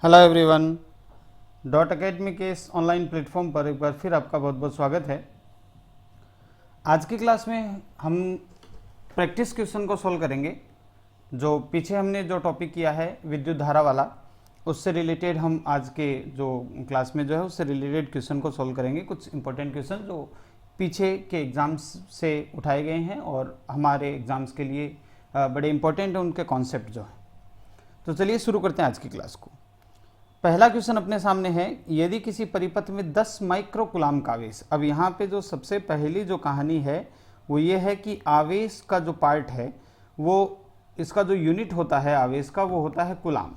Hello everyone. Dot academy के इस online platform पर एक बार फिर आपका बहुत बहुत स्वागत है। आज की क्लास में हम प्रैक्टिस क्वेश्चन को सॉल्व करेंगे। जो पीछे हमने जो टॉपिक किया है विद्युत धारा वाला, उससे रिलेटेड हम आज के जो क्लास में जो है उससे रिलेटेड क्वेश्चन को सॉल्व करेंगे। कुछ इंपॉर्टेंट क्वेश्चन जो पीछे के एग्ज़ाम्स से उठाए गए हैं और हमारे एग्ज़ाम्स के लिए बड़े इंपॉर्टेंट हैं उनके कॉन्सेप्ट जो हैं। तो चलिए शुरू करते हैं आज की क्लास को। पहला क्वेश्चन अपने सामने है, यदि किसी परिपथ में 10 माइक्रो कूलाम का आवेश। अब यहाँ पे जो सबसे पहली जो कहानी है वो ये है कि आवेश का जो पार्ट है वो इसका जो यूनिट होता है आवेश का वो होता है कूलाम,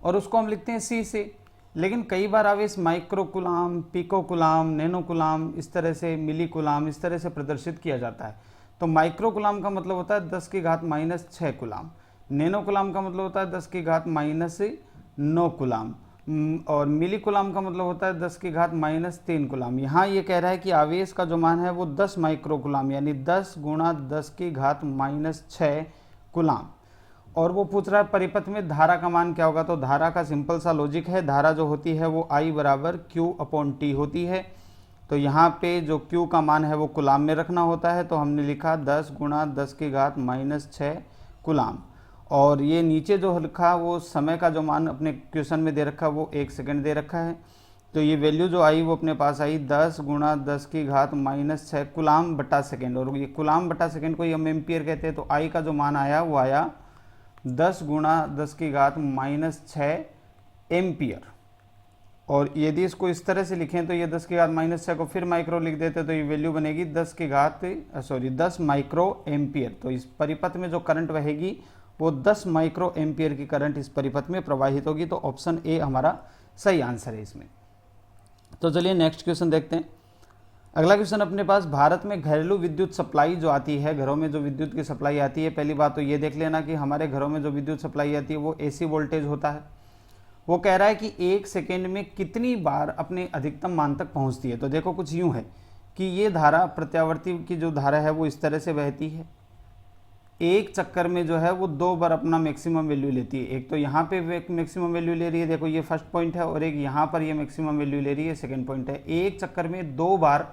और उसको हम लिखते हैं सी से। लेकिन कई बार आवेश micro coulomb, pico coulomb, nano coulomb, इस तरह से मिली कूलाम, इस तरह से प्रदर्शित किया जाता है। तो माइक्रो कूलाम का मतलब होता है 10 की घात माइनस 6 कूलाम, नैनो कूलाम का मतलब होता है 10 की घात माइनस 9 कूलाम, और मिली कूलाम का मतलब होता है 10 की घात माइनस 3 कूलाम। यहाँ ये कह रहा है कि आवेश का जो मान है वो 10 माइक्रो कूलाम यानी 10 गुणा 10 की घात माइनस 6 कूलाम। और वो पूछ रहा है परिपथ में धारा का मान क्या होगा। तो धारा का सिंपल सा लॉजिक है, धारा जो होती है वो I बराबर Q अपॉन T होती है। तो यहाँ पे जो Q का मान है वो कूलाम में रखना होता है, तो हमने लिखा 10 गुणा 10 की घात माइनस 6 कूलाम। और ये नीचे जो लिखा वो समय का जो मान अपने क्वेश्चन में दे रखा वो 1 सेकेंड दे रखा है। तो ये वैल्यू जो आई वो अपने पास आई 10 गुणा 10 की घात माइनस 6 कूलाम बटा सेकेंड, और ये कूलाम बटा सेकेंड को हम एम्पियर कहते हैं। तो आई का जो मान आया वो आया 10 गुणा 10 की घात माइनस 6 एम्पियर। और यदि इसको इस तरह से लिखें तो ये 10 की घात माइनस 6 को फिर माइक्रो लिख देते तो ये वैल्यू बनेगी 10 माइक्रो एम्पियर। तो इस परिपथ में जो करंट बहेगी वो 10 माइक्रो एम्पियर की करंट इस परिपथ में प्रवाहित होगी। तो ऑप्शन ए हमारा सही आंसर है इसमें। तो चलिए नेक्स्ट क्वेश्चन देखते हैं। अगला क्वेश्चन अपने पास, भारत में घरेलू विद्युत सप्लाई जो आती है, घरों में जो विद्युत की सप्लाई आती है, पहली बात तो ये देख लेना कि हमारे घरों में जो विद्युत सप्लाई आती है वो एसी वोल्टेज होता है। वो कह रहा है कि 1 सेकेंड में कितनी बार अपने अधिकतम मान तक पहुंचती है। तो देखो कुछ यूं है कि ये धारा प्रत्यावर्ती की जो धारा है वो इस तरह से बहती है, एक चक्कर में जो है वो 2 बार अपना मैक्सिमम वैल्यू लेती है। एक तो यहाँ पे मैक्सिमम वैल्यू ले रही है, देखो ये फर्स्ट पॉइंट है, और एक यहाँ पर ये मैक्सिमम वैल्यू ले रही है, सेकंड पॉइंट है। एक चक्कर में 2 बार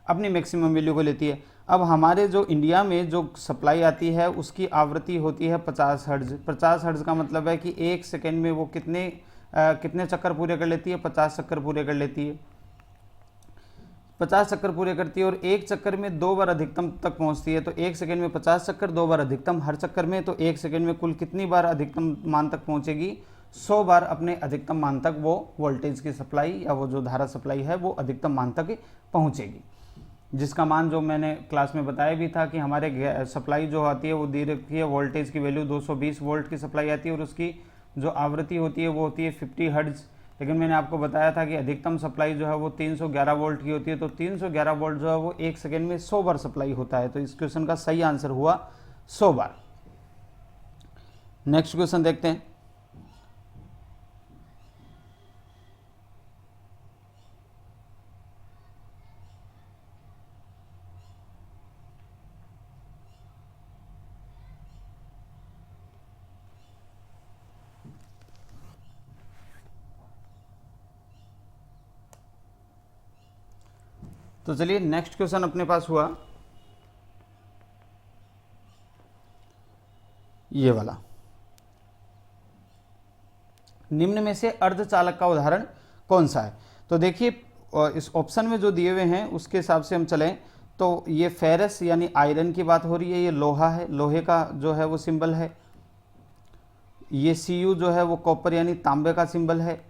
अपनी मैक्सिमम वैल्यू को लेती है। अब हमारे जो इंडिया में जो सप्लाई आती है उसकी आवृत्ति होती है 50 हर्ट्ज। 50 हर्ट्ज का मतलब है कि एक सेकेंड में वो कितने चक्कर पूरे कर लेती है, 50 चक्कर पूरे कर लेती है, 50 चक्कर पूरे करती है। और एक चक्कर में 2 बार अधिकतम तक पहुंचती है। तो एक सेकंड में 50 चक्कर, 2 बार अधिकतम हर चक्कर में, तो एक सेकंड में कुल कितनी बार अधिकतम मान तक पहुंचेगी, 100 बार अपने अधिकतम मान तक वो वोल्टेज की सप्लाई या वो जो धारा सप्लाई है वो अधिकतम मान तक पहुंचेगी, जिसका मान जो मैंने क्लास में बताया भी था कि हमारे सप्लाई जो आती है वो दे रखी है, वोल्टेज की वैल्यू 220 वोल्ट की सप्लाई आती है और उसकी जो आवृत्ति होती है वो होती है 50 हर्ट्ज। लेकिन मैंने आपको बताया था कि अधिकतम सप्लाई जो है वो 311 वोल्ट की होती है। तो 311 वोल्ट जो है वो एक सेकेंड में 100 बार सप्लाई होता है। तो इस क्वेश्चन का सही आंसर हुआ 100 बार। नेक्स्ट क्वेश्चन देखते हैं। तो चलिए नेक्स्ट क्वेश्चन अपने पास हुआ ये वाला, निम्न में से अर्धचालक का उदाहरण कौन सा है। तो देखिए इस ऑप्शन में जो दिए हुए हैं उसके हिसाब से हम चलें तो ये फेरस यानी आयरन की बात हो रही है, ये लोहा है, लोहे का जो है वो सिंबल है। ये Cu जो है वो कॉपर यानी तांबे का सिंबल है,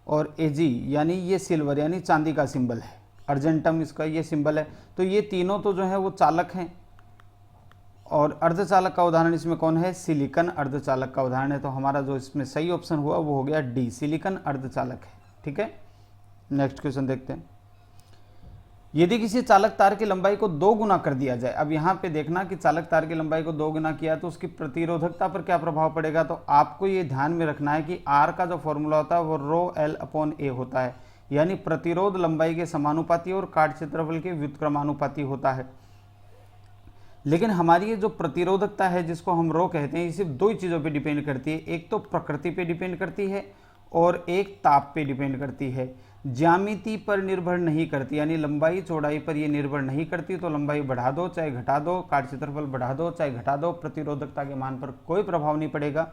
और Ag यानी ये सिल्वर यानी चांदी का सिंबल है, अर्जेंटम इसका ये सिंबल है। तो ये तीनों तो जो है वो चालक हैं। और अर्धचालक का उदाहरण इसमें कौन है, सिलिकन अर्धचालक का उदाहरण है। तो हमारा जो इसमें सही ऑप्शन हुआ वो हो गया डी, सिलिकन अर्धचालक है। ठीक है, नेक्स्ट क्वेश्चन देखते हैं। यदि किसी चालक तार की लंबाई को 2 गुना कर दिया जाए। अब यहाँ पे देखना कि चालक तार की लंबाई को 2 गुना किया तो उसकी प्रतिरोधकता पर क्या प्रभाव पड़ेगा। तो आपको ये ध्यान में रखना है कि आर का जो फॉर्मूला होता है वो रो एल अपॉन ए होता है, यानी प्रतिरोध लंबाई के समानुपाती और काट क्षेत्रफल के व्युत्क्रमानुपाती होता है। लेकिन हमारी ये जो प्रतिरोधकता है जिसको हम रो कहते हैं, ये सिर्फ दो ही चीज़ों पे डिपेंड करती है, एक तो प्रकृति पे डिपेंड करती है और एक ताप पे डिपेंड करती है। ज्यामिति पर निर्भर नहीं करती, यानी लंबाई चौड़ाई पर ये निर्भर नहीं करती। तो लंबाई बढ़ा दो चाहे घटा दो, काट क्षेत्रफल बढ़ा दो चाहे घटा दो, प्रतिरोधकता के मान पर कोई प्रभाव नहीं पड़ेगा।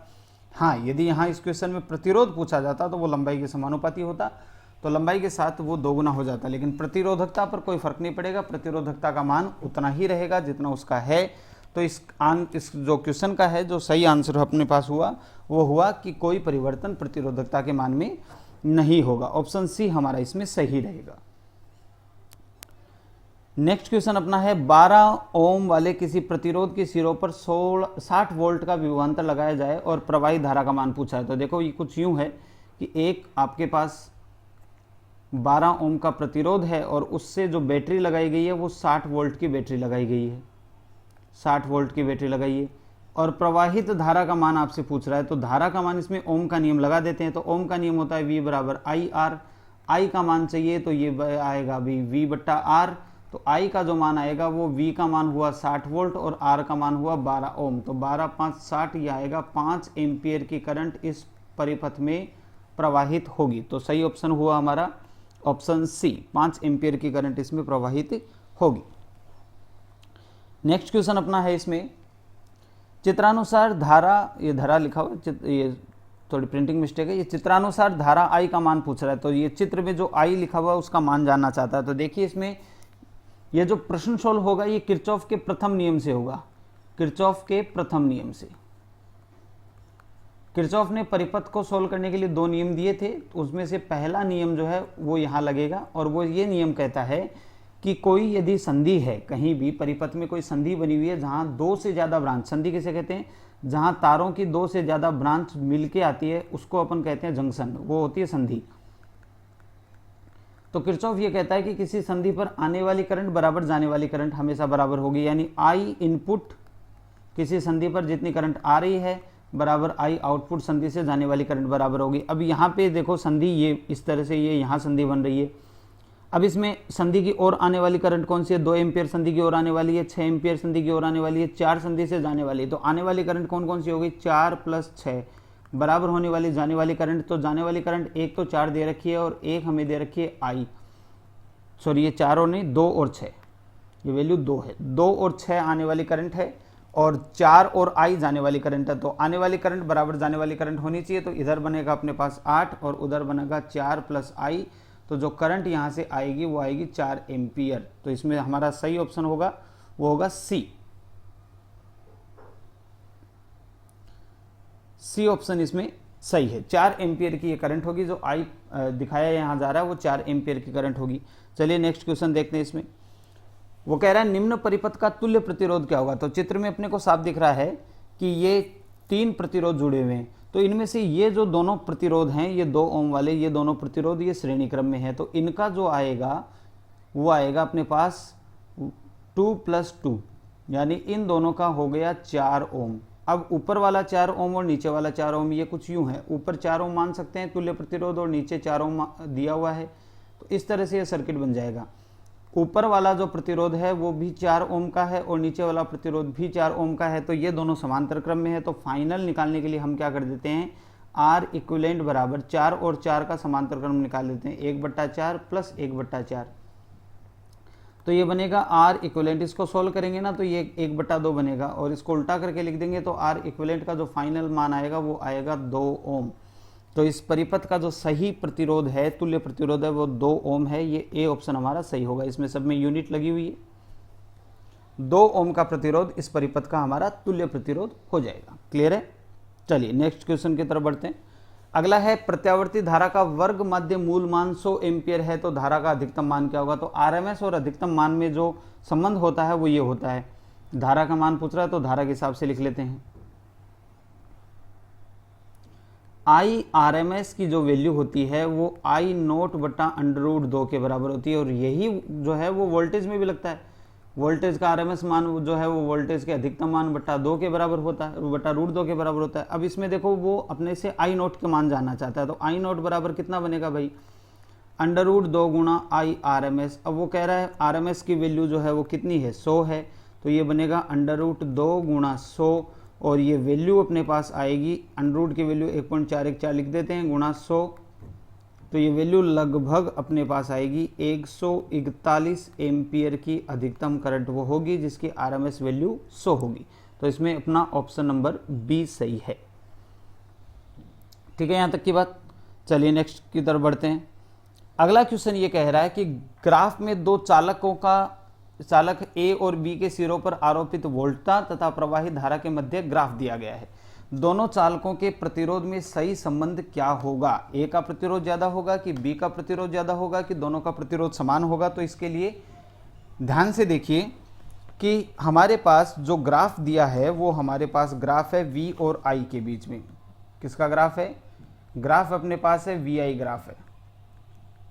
हाँ, यदि यहाँ इस क्वेश्चन में प्रतिरोध पूछा जाता तो वो लंबाई के समानुपाती होता, तो लंबाई के साथ वो दोगुना हो जाता, लेकिन प्रतिरोधकता पर कोई फर्क नहीं पड़ेगा, प्रतिरोधकता का मान उतना ही रहेगा जितना उसका है। तो इस जो क्वेश्चन का है जो सही आंसर अपने पास हुआ वो हुआ कि कोई परिवर्तन प्रतिरोधकता के मान में नहीं होगा। ऑप्शन सी हमारा इसमें सही रहेगा। नेक्स्ट क्वेश्चन अपना है 12 ओम वाले किसी प्रतिरोध के सिरों पर 60 वोल्ट का विभवांतर लगाया जाए और प्रवाहित धारा का मान पूछा है। तो देखो ये कुछ यूं है कि एक आपके पास 12 ओम का प्रतिरोध है और उससे जो बैटरी लगाई गई है वो 60 वोल्ट की बैटरी लगाई गई है, 60 वोल्ट की बैटरी लगाई है और प्रवाहित धारा का मान आपसे पूछ रहा है। तो धारा का मान इसमें ओम का नियम लगा देते हैं। तो ओम का नियम होता है V बराबर आई आर, आई का मान चाहिए तो ये आएगा भी V बट्टा आर। तो आई का जो मान आएगा वो V का मान हुआ 60 वोल्ट और R का मान हुआ 12 ओम। तो 12 5 60, ये आएगा 5 एम्पियर की करंट इस परिपथ में प्रवाहित होगी। तो सही ऑप्शन हुआ हमारा ऑप्शन सी, 5 एम्पियर की करंट इसमें प्रवाहित होगी। नेक्स्ट क्वेश्चन अपना है इसमें चित्रानुसार धारा, ये धारा लिखा हुआ, ये थोड़ी प्रिंटिंग मिस्टेक है, ये चित्रानुसार धारा आई का मान पूछ रहा है। तो ये चित्र में जो आई लिखा हुआ है उसका मान जानना चाहता है। तो देखिए इसमें ये जो प्रश्न सोल्व होगा ये किरचॉफ के प्रथम नियम से होगा, किरचॉफ के प्रथम नियम से। किरचॉफ ने परिपथ को सोल्व करने के लिए 2 नियम दिए थे, तो उसमें से पहला नियम जो है वो यहाँ लगेगा और वो ये नियम कहता है कि कोई यदि संधि है, कहीं भी परिपथ में कोई संधि बनी हुई है जहाँ 2 से ज़्यादा ब्रांच, संधि किसे कहते हैं, जहाँ तारों की 2 से ज़्यादा ब्रांच मिलके आती है उसको अपन कहते हैं जंक्शन, वो होती है संधि। तो किरचॉफ ये कहता है कि किसी संधि पर आने वाली करंट बराबर जाने वाली करंट हमेशा बराबर होगी, यानी आई इनपुट किसी संधि पर जितनी करंट आ रही है बराबर आई आउटपुट संधि से जाने वाली करंट बराबर होगी। अब यहाँ पे देखो संधि ये इस तरह से ये यहाँ संधि बन रही है। अब इसमें संधि की ओर आने वाली करंट कौन सी है, 2 एम्पियर संधि की ओर आने वाली है, 6 एम्पियर संधि की ओर आने वाली है, 4 संधि से जाने वाली है। तो आने वाली करंट कौन कौन सी होगी, 4 + 6 बराबर होने वाली जाने वाली करंट। तो जाने वाली करंट एक तो 4 दे रखी है और एक हमें दे रखी है आई, सॉरी ये 4 और नहीं 2 और 6, ये वैल्यू 2 है, 2 और 6 आने वाली करंट है और 4 और आई जाने वाली करंट है। तो आने वाली करंट बराबर जाने वाली करंट होनी चाहिए। तो इधर बनेगा अपने पास 8 और उधर बनेगा 4 + आई। तो जो करंट यहाँ से आएगी वो आएगी 4 एम्पियर। तो इसमें हमारा सही ऑप्शन होगा वो होगा सी, सी ऑप्शन इसमें सही है। 4 एम्पियर की ये करंट होगी, जो आई दिखाया यहाँ जा रहा है वो 4 एम्पियर की करंट होगी। चलिए नेक्स्ट क्वेश्चन देखते हैं। इसमें वो कह रहा है निम्न परिपथ का तुल्य प्रतिरोध क्या होगा। तो चित्र में अपने को साफ दिख रहा है कि ये 3 प्रतिरोध जुड़े हुए हैं। तो इनमें से ये जो दोनों प्रतिरोध हैं, ये 2 ओम वाले, ये दोनों प्रतिरोध ये श्रेणी क्रम में है। तो इनका जो आएगा वो आएगा अपने पास 2 + 2, यानी इन दोनों का हो गया 4 ओम। अब ऊपर वाला 4 ओम और नीचे वाला 4 ओम ये कुछ यूं है, ऊपर 4 ओम मान सकते हैं तुल्य प्रतिरोध और नीचे 4 ओम दिया हुआ है। तो इस तरह से ये सर्किट बन जाएगा। ऊपर वाला जो प्रतिरोध है वो भी 4 ओम का है और नीचे वाला प्रतिरोध भी 4 ओम का है। तो ये दोनों समांतर क्रम में है। तो फाइनल निकालने के लिए हम क्या कर देते हैं, आर इक्विवेलेंट बराबर 4 और 4 का समांतर क्रम निकाल देते हैं, 1/4 + 1/4। तो ये बनेगा आर इक्विवेलेंट। इसको सोल्व करेंगे ना तो ये 1/2 बनेगा और इसको उल्टा करके लिख देंगे तो आर इक्विवेलेंट का जो फाइनल मान आएगा वो आएगा 2 ओम। तो इस परिपथ का जो सही प्रतिरोध है, तुल्य प्रतिरोध है, वो 2 ओम है। ये ए ऑप्शन हमारा सही होगा। इसमें सब में यूनिट लगी हुई है। 2 ओम का प्रतिरोध इस परिपथ का हमारा तुल्य प्रतिरोध हो जाएगा। क्लियर है। चलिए नेक्स्ट क्वेश्चन की तरफ बढ़ते हैं। अगला है प्रत्यावर्ती धारा का वर्ग माध्य मूल मान 100 एम्पियर है तो धारा का अधिकतम मान क्या होगा। तो आरएमएस और अधिकतम मान में जो संबंध होता है वो ये होता है, धारा का मान पूछ रहा है तो धारा के हिसाब से लिख लेते हैं। आई आरएमएस की जो वैल्यू होती है वो I0/√2 के बराबर होती है और यही जो है वो वोल्टेज में भी लगता है। वोल्टेज का आरएमएस मान जो है वो वोल्टेज के अधिकतम मान बटा 2 के बराबर होता है, √2 के बराबर होता है। अब इसमें देखो वो अपने से I0 के मान जानना चाहता है। तो I0 बराबर कितना बनेगा भाई, √2 × I RMS। अब वो कह रहा है आरएमएस की वैल्यू जो है वो कितनी है, 100 है। तो ये बनेगा √2 गुणा 100 और ये वैल्यू अपने पास आएगी, अंडर की वैल्यू 1.414 लिख देते हैं गुणा 100, तो ये वैल्यू लगभग अपने पास आएगी 141 एम्पियर की अधिकतम करंट वो होगी जिसकी आरएमएस वैल्यू 100 होगी। तो इसमें अपना ऑप्शन नंबर बी सही है। ठीक है, यहाँ तक की बात। चलिए नेक्स्ट की तरफ बढ़ते हैं। अगला क्वेश्चन ये कह रहा है कि ग्राफ में दो चालक ए और बी के सिरों पर आरोपित वोल्टता तथा प्रवाहित धारा के मध्य ग्राफ दिया गया है। दोनों चालकों के प्रतिरोध में सही संबंध क्या होगा? ए का प्रतिरोध ज्यादा होगा कि बी का प्रतिरोध ज्यादा होगा कि दोनों का प्रतिरोध समान होगा? तो इसके लिए ध्यान से देखिए कि हमारे पास जो ग्राफ दिया है वो हमारे पास ग्राफ है वी और आई के बीच में। किसका ग्राफ है? ग्राफ अपने पास है वी आई ग्राफ है।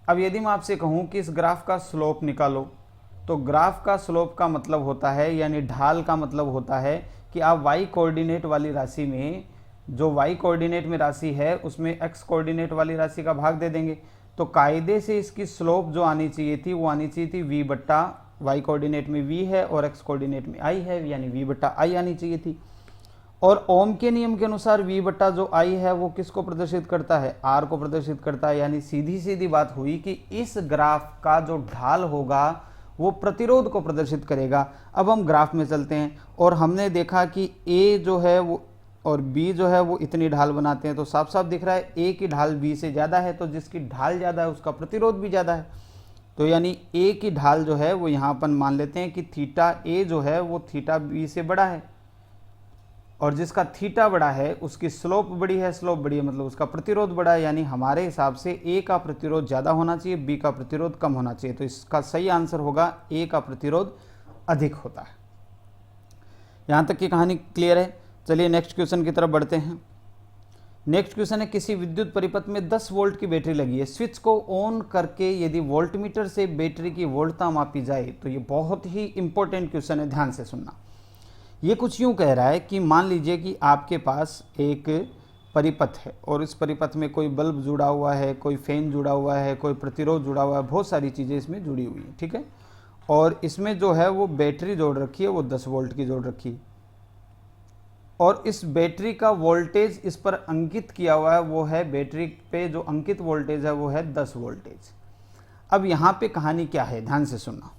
अब यदि मैं आपसे कहूं कि इस ग्राफ का स्लोप निकालो, तो ग्राफ का स्लोप का मतलब होता है, यानी ढाल का मतलब होता है कि आप y कोऑर्डिनेट वाली राशि में, जो y कोऑर्डिनेट में राशि है उसमें x कोऑर्डिनेट वाली राशि का भाग दे देंगे। तो कायदे से इसकी स्लोप जो आनी चाहिए थी वो आनी चाहिए थी v बट्टा, y कोऑर्डिनेट में v है और x कोऑर्डिनेट में i है, यानी v बट्टा i आनी चाहिए थी। और ओम के नियम के अनुसार v बट्टा जो i है वो किसको प्रदर्शित करता है? r को प्रदर्शित करता है। यानी सीधी सीधी बात हुई कि इस ग्राफ का जो ढाल होगा वो प्रतिरोध को प्रदर्शित करेगा। अब हम ग्राफ में चलते हैं और हमने देखा कि a जो है वो और b जो है वो इतनी ढाल बनाते हैं, तो साफ साफ दिख रहा है a की ढाल b से ज़्यादा है, तो जिसकी ढाल ज़्यादा है उसका प्रतिरोध भी ज़्यादा है। तो यानी a की ढाल जो है वो यहाँ अपन मान लेते हैं कि थीटा a जो है वो थीटा b से बड़ा है, और जिसका थीटा बड़ा है उसकी स्लोप बड़ी है, स्लोप बड़ी है मतलब उसका प्रतिरोध बड़ा है। यानी हमारे हिसाब से ए का प्रतिरोध ज़्यादा होना चाहिए, बी का प्रतिरोध कम होना चाहिए। तो इसका सही आंसर होगा ए का प्रतिरोध अधिक होता है। यहाँ तक की कहानी क्लियर है। चलिए नेक्स्ट क्वेश्चन की तरफ बढ़ते हैं। नेक्स्ट क्वेश्चन है, किसी विद्युत परिपथ में 10 वोल्ट की बैटरी लगी है। स्विच को ऑन करके यदि वोल्टमीटर से बैटरी की वोल्टता मापी जाए, तो ये बहुत ही इंपॉर्टेंट क्वेश्चन है, ध्यान से सुनना। ये कुछ यूँ कह रहा है कि मान लीजिए कि आपके पास एक परिपथ है और इस परिपथ में कोई बल्ब जुड़ा हुआ है, कोई फैन जुड़ा हुआ है, कोई प्रतिरोध जुड़ा हुआ है, बहुत सारी चीज़ें इसमें जुड़ी हुई हैं, ठीक है। और इसमें जो है वो बैटरी जोड़ रखी है, वो 10 वोल्ट की जोड़ रखी है, और इस बैटरी का वोल्टेज इस पर अंकित किया हुआ है, वो है बैटरी पे जो अंकित वोल्टेज है वो है 10 वोल्टेज। अब यहाँ पे कहानी क्या है, ध्यान से सुनना।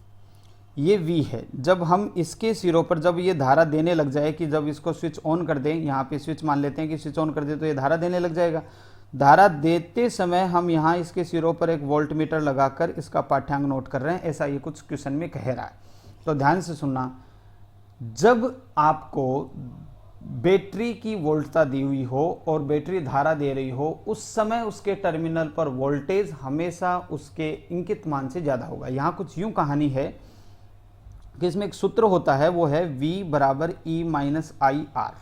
ये V है, जब हम इसके सिरों पर जब ये धारा देने लग जाए कि जब इसको स्विच ऑन कर दें, यहाँ पे स्विच मान लेते हैं कि स्विच ऑन कर दें तो ये धारा देने लग जाएगा। धारा देते समय हम यहाँ इसके सिरों पर एक वोल्टमीटर लगाकर इसका पाठ्यांक नोट कर रहे हैं, ऐसा ये कुछ क्वेश्चन में कह रहा है। तो ध्यान से सुनना, जब आपको बैटरी की वोल्टता दी हुई हो और बैटरी धारा दे रही हो, उस समय उसके टर्मिनल पर वोल्टेज हमेशा उसके इंकित मान से ज़्यादा होगा। यहाँ कुछ यूँ कहानी है कि इसमें एक सूत्र होता है, वो है V बराबर E माइनस आई आर,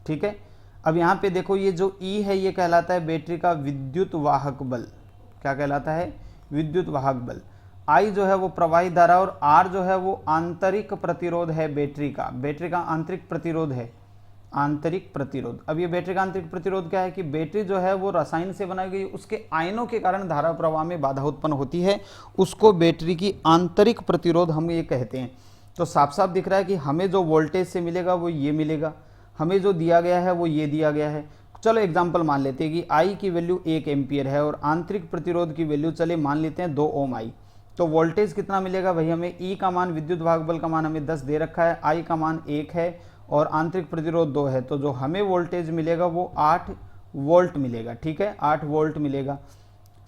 ठीक है। अब यहाँ पे देखो, ये जो E है ये कहलाता है बैटरी का विद्युत वाहक बल। क्या कहलाता है? विद्युत वाहक बल। I जो है वो प्रवाहित धारा और R जो है वो आंतरिक प्रतिरोध है बैटरी का, बैटरी का आंतरिक प्रतिरोध है, आंतरिक प्रतिरोध। अब ये बैटरी का आंतरिक प्रतिरोध क्या है कि बैटरी जो है वो रसायन से बनाई गई, उसके आयनों के कारण धारा प्रवाह में बाधा उत्पन्न होती है, उसको बैटरी की आंतरिक प्रतिरोध हम ये कहते हैं। तो साफ साफ दिख रहा है कि हमें जो वोल्टेज से मिलेगा वो ये मिलेगा, हमें जो दिया गया है वो ये दिया गया है। चलो एग्जाम्पल मान लेते हैं कि आई की वैल्यू 1 एम्पियर है और आंतरिक प्रतिरोध की वैल्यू चले मान लेते हैं 2 ओम आई। तो वोल्टेज कितना मिलेगा भाई? हमें ई का मान, विद्युत वाहक बल का मान हमें 10 दे रखा है, आई का मान 1 है और आंतरिक प्रतिरोध 2 है, तो जो हमें वोल्टेज मिलेगा वो 8 वोल्ट मिलेगा, ठीक है, 8 वोल्ट मिलेगा।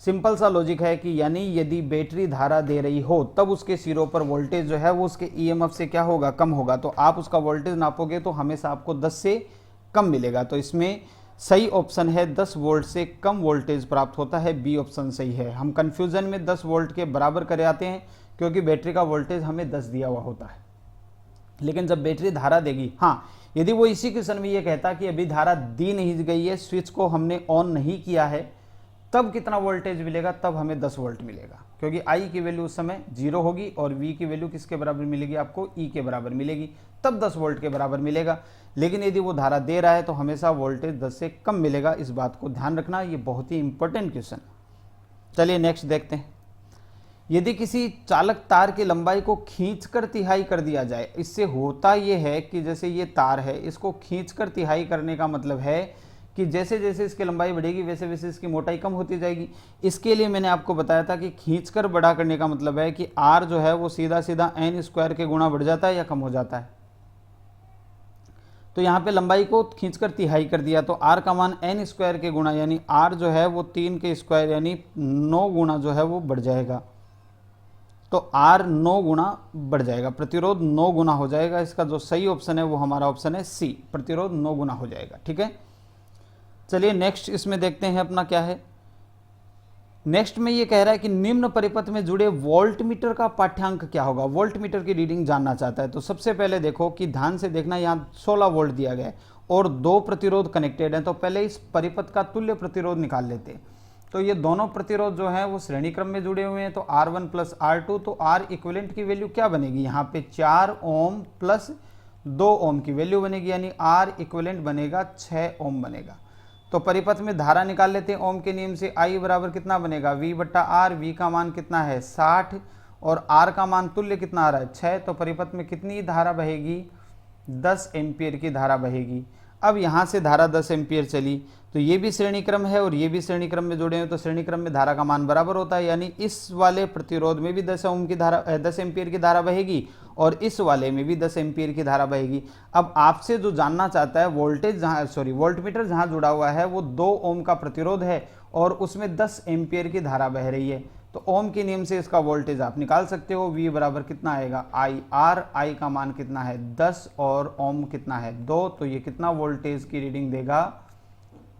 सिंपल सा लॉजिक है कि यानी यदि बैटरी धारा दे रही हो तब उसके सिरों पर वोल्टेज जो है वो उसके ईएमएफ से क्या होगा? कम होगा। तो आप उसका वोल्टेज नापोगे तो हमेशा आपको 10 से कम मिलेगा। तो इसमें सही ऑप्शन है 10 वोल्ट से कम वोल्टेज प्राप्त होता है, बी ऑप्शन सही है। हम कंफ्यूजन में 10 वोल्ट के बराबर करे आते हैं क्योंकि बैटरी का वोल्टेज हमें 10 दिया हुआ होता है, लेकिन जब बैटरी धारा देगी, हाँ, यदि वो इसी क्वेश्चन में ये कहता कि अभी धारा दी नहीं गई है, स्विच को हमने ऑन नहीं किया है, तब कितना वोल्टेज मिलेगा? तब हमें 10 वोल्ट मिलेगा, क्योंकि आई की वैल्यू उस समय 0 होगी और वी की वैल्यू किसके बराबर मिलेगी? आपको ई के बराबर मिलेगी, तब 10 वोल्ट के बराबर मिलेगा। लेकिन यदि वो धारा दे रहा है तो हमेशा वोल्टेज 10 से कम मिलेगा, इस बात को ध्यान रखना, ये बहुत ही इंपॉर्टेंट क्वेश्चन। चलिए नेक्स्ट देखते हैं। यदि किसी चालक तार की लंबाई को खींचकर तिहाई कर दिया जाए, इससे होता यह है कि जैसे ये तार है, इसको खींचकर तिहाई करने का मतलब है कि जैसे जैसे इसकी लंबाई बढ़ेगी वैसे वैसे इसकी मोटाई कम होती जाएगी। इसके लिए मैंने आपको बताया था कि खींचकर बड़ा करने का मतलब है कि r जो है वो सीधा सीधा n स्क्वायर के गुणा बढ़ जाता है या कम हो जाता है। तो यहाँ पे लंबाई को खींचकर तिहाई कर दिया तो r का मान n स्क्वायर के गुणा यानी r जो है वो 3 के स्क्वायर यानी 9 गुणा जो है वो बढ़ जाएगा। तो r 9 गुणा बढ़ जाएगा, प्रतिरोध 9 गुना हो जाएगा। इसका जो सही ऑप्शन है वो हमारा ऑप्शन है सी, प्रतिरोध 9 गुना हो जाएगा। ठीक है, चलिए नेक्स्ट इसमें देखते हैं अपना क्या है। नेक्स्ट में ये कह रहा है कि निम्न परिपथ में जुड़े वोल्ट मीटर का पाठ्यांक क्या होगा। वोल्ट मीटर की रीडिंग जानना चाहता है। तो सबसे पहले देखो कि ध्यान से देखना, यहाँ 16 वोल्ट दिया गया है और 2 प्रतिरोध कनेक्टेड हैं। तो पहले इस परिपथ का तुल्य प्रतिरोध निकाल लेते हैं। तो ये दोनों प्रतिरोध जो हैं वो श्रेणी क्रम में जुड़े हुए हैं। तो R1 प्लस R2, तो R इक्विवेलेंट की वैल्यू क्या बनेगी, यहाँ पे 4 ओम प्लस 2 ओम की वैल्यू बनेगी, यानी R इक्विवेलेंट बनेगा 6 ओम बनेगा। तो परिपथ में धारा निकाल लेते हैं ओम के नियम से। I बराबर कितना बनेगा, V बट्टा R। V का मान कितना है 60 और R का मान तुल्य कितना आ रहा है 6। तो परिपथ में कितनी धारा बहेगी, 10 एम्पियर की धारा बहेगी। अब यहाँ से धारा 10 एम्पियर चली तो ये भी श्रेणी क्रम है और ये भी श्रेणी क्रम में जुड़े हैं। तो श्रेणी क्रम में धारा का मान बराबर होता है, यानी इस वाले प्रतिरोध में भी 10 ओम की धारा 10 एम्पियर की धारा बहेगी और इस वाले में भी 10 एम्पियर की धारा बहेगी। अब आपसे जो जानना चाहता है वोल्टेज वोल्ट मीटर जहाँ जुड़ा हुआ है वो 2 ओम का प्रतिरोध है और उसमें 10 एम्पियर की धारा बह रही है। तो ओम के नियम से इसका वोल्टेज आप निकाल सकते हो। V बराबर कितना आएगा IR। I का मान कितना है 10 और ओम कितना है 2। तो ये कितना वोल्टेज की रीडिंग देगा,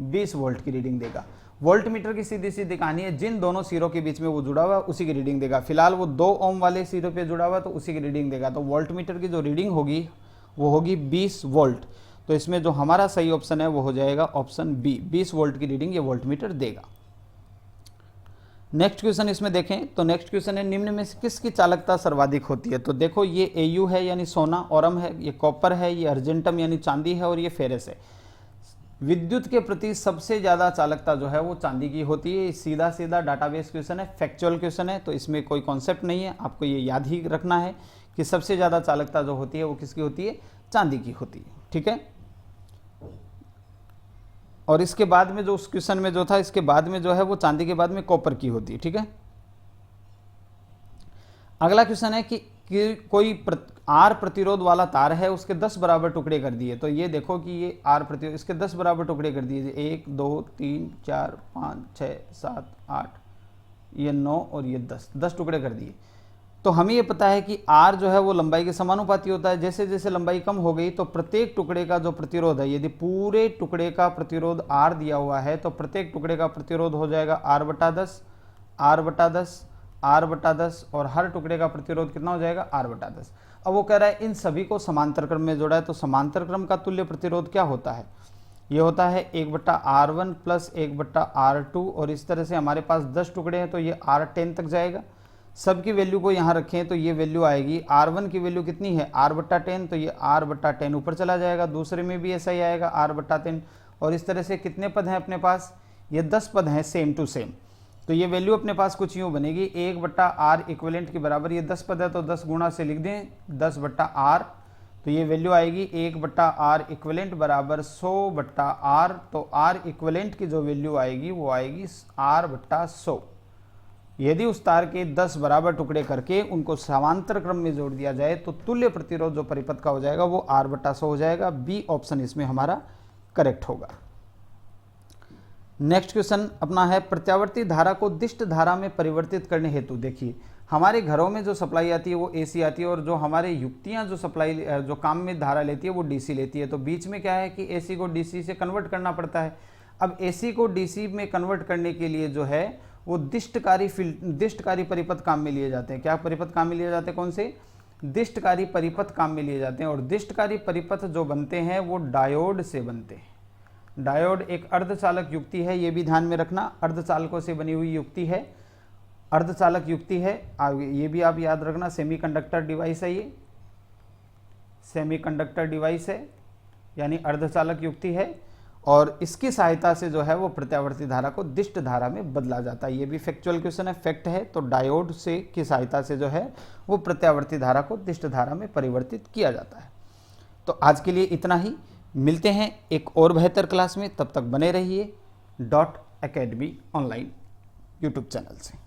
20 वोल्ट की रीडिंग देगा। वोल्ट मीटर की सीधी सीधी कहानी है, जिन दोनों सिरों के बीच में वो जुड़ा हुआ है उसी की रीडिंग देगा। फिलहाल वो 2 ओम वाले सिरों पे जुड़ा हुआ है तो उसी की रीडिंग देगा। तो वोल्ट मीटर की जो रीडिंग होगी वो होगी 20 वोल्ट। तो इसमें जो हमारा सही ऑप्शन है वो हो जाएगा ऑप्शन बी, 20 वोल्ट की रीडिंग ये वोल्ट मीटर देगा। नेक्स्ट क्वेश्चन इसमें देखें तो नेक्स्ट क्वेश्चन है, निम्न में से किसकी चालकता सर्वाधिक होती है। तो देखो ये Au है यानी सोना, औरम है, ये कॉपर है, ये अर्जेंटम यानी चांदी है और ये फेरस है। विद्युत के प्रति सबसे ज़्यादा चालकता जो है वो चांदी की होती है। सीधा सीधा डाटाबेस क्वेश्चन है, फैक्चुअल क्वेश्चन है, तो इसमें कोई कॉन्सेप्ट नहीं है। आपको ये याद ही रखना है कि सबसे ज़्यादा चालकता जो होती है वो किसकी होती है, चांदी की होती है। ठीक है, और इसके बाद में जो उस क्वेश्चन में जो था इसके बाद में जो है वो चांदी के बाद में कॉपर की होती है। ठीक है, अगला क्वेश्चन है कि कोई R प्रतिरोध वाला तार है, उसके 10 बराबर टुकड़े कर दिए। तो ये देखो कि ये R प्रतिरोध, इसके 10 बराबर टुकड़े कर दिए, 1 2 3 4 5 6 7 8, ये 9 और ये 10 टुकड़े कर दिए। तो हमें ये पता है कि R जो है वो लंबाई के समानुपाती होता है। जैसे जैसे लंबाई कम हो गई तो प्रत्येक टुकड़े का जो प्रतिरोध है, यदि पूरे टुकड़े का प्रतिरोध R दिया हुआ है तो प्रत्येक टुकड़े का प्रतिरोध हो जाएगा R बटा 10, R बटा 10, R बटा 10 और हर टुकड़े का प्रतिरोध कितना हो जाएगा R बटा 10। अब वो कह रहा है इन सभी को समांतर क्रम में जोड़ा है। तो समांतर क्रम का तुल्य प्रतिरोध क्या होता है, ये होता है 1 बटा R1 प्लस 1 बटा R2 और इस तरह से हमारे पास 10 टुकड़े हैं तो ये R10 तक जाएगा। सबकी वैल्यू को यहाँ रखें तो ये वैल्यू आएगी, R1 की वैल्यू कितनी है R बटा 10, तो ये R बटा 10 ऊपर चला जाएगा। दूसरे में भी ऐसा ही आएगा R बटा 10 और इस तरह से कितने पद हैं अपने पास, ये 10 पद हैं सेम टू सेम। तो ये वैल्यू अपने पास कुछ यूँ बनेगी, 1 बटा R इक्विवेलेंट के बराबर, ये 10 पद है तो 10 गुणा से लिख दें 10 बटा R। तो ये वैल्यू आएगी 1 बटा R इक्विवेलेंट बराबर 100 बटा R। तो R इक्विवेलेंट की जो वैल्यू आएगी वो आएगी R बटा 100। यदि उस तार के 10 बराबर टुकड़े करके उनको समांतर क्रम में जोड़ दिया जाए तो तुल्य प्रतिरोध जो परिपथ का हो जाएगा वो R बटा 100 हो जाएगा। बी ऑप्शन इसमें हमारा करेक्ट होगा। नेक्स्ट क्वेश्चन अपना है, प्रत्यावर्ती धारा को दिष्ट धारा में परिवर्तित करने हेतु। देखिए हमारे घरों में जो सप्लाई आती है वो AC आती है और जो हमारे युक्तियां जो सप्लाई जो काम में धारा लेती है वो DC लेती है। तो बीच में क्या है कि AC को DC से कन्वर्ट करना पड़ता है। अब AC को DC में कन्वर्ट करने के लिए जो है वो दिष्टकारी परिपथ काम में लिए जाते हैं। क्या परिपथ काम में लिए जाते हैं, कौन से, दिष्टकारी परिपथ काम में लिए जाते हैं। और दिष्टकारी परिपथ जो बनते हैं वो डायोड से बनते हैं। डायोड एक अर्धचालक युक्ति है, ये भी ध्यान में रखना, अर्धचालकों से बनी हुई युक्ति है, अर्धचालक युक्ति है। ये भी आप याद रखना, सेमीकंडक्टर डिवाइस है, ये सेमीकंडक्टर डिवाइस है यानी अर्धचालक युक्ति है। और इसकी सहायता से जो है वो प्रत्यावर्ती धारा को दिष्ट धारा में बदला जाता है। ये भी फैक्चुअल क्वेश्चन है, फैक्ट है। तो डायोड से की सहायता से जो है वो प्रत्यावर्ती धारा को दिष्ट धारा में परिवर्तित किया जाता है। तो आज के लिए इतना ही, मिलते हैं एक और बेहतर क्लास में। तब तक बने रहिए dot academy online YouTube channel से।